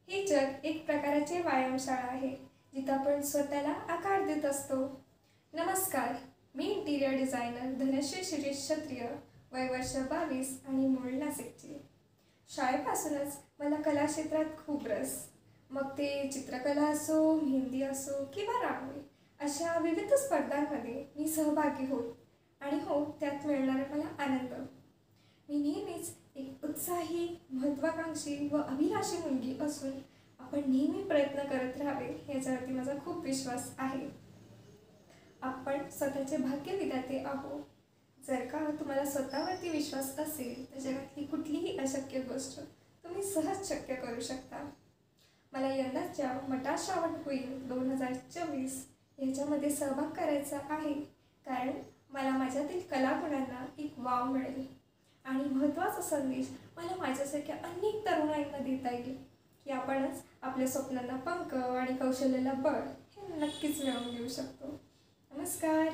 हे जग एक प्रकारचे व्यायामशाळा आहे जिथे आपण स्वतःला आकार देत असतो। नमस्कार, मी इंटिरियर डिझायनर धनश्री शिरीष क्षत्रिय, वय वर्ष 22 आणि मूळ नाशिकची। शाळेपासूनच मला कला क्षेत्रात खूप रस, मग ते चित्रकला असो, मेहंदी असो किंवा रांगोळी, अशा विविध स्पर्धांमध्ये मी सहभागी होत आणि त्यात मिळणारा मला आनंद। मी नेहमीच एक उत्साही, महत्त्वाकांक्षी व अभिलाषी मुलगी असून आपण नेहमी प्रयत्न करत राहावे याच्यावरती माझा खूप विश्वास आहे। आपण स्वतःचे भाग्यविधाते आहोत। जर का तुम्हाला स्वतःवरती विश्वास असेल तर जगातली कुठलीही अशक्य गोष्ट तुम्ही सहज शक्य करू शकता। मला यंदाच्या मटा श्रावण क्वीन 2024 याच्यामध्ये सहभाग करायचा आहे, कारण मला माझ्यातील कलागुणांना एक वाव मिळेल आणि महत्त्वाचा संदेश मला माझ्यासारख्या अनेक तरुणाईंना देता येईल की आपणच आपल्या स्वप्नांना पंख आणि कौशल्याला बळ हे नक्कीच मिळवून देऊ शकतो। नमस्कार।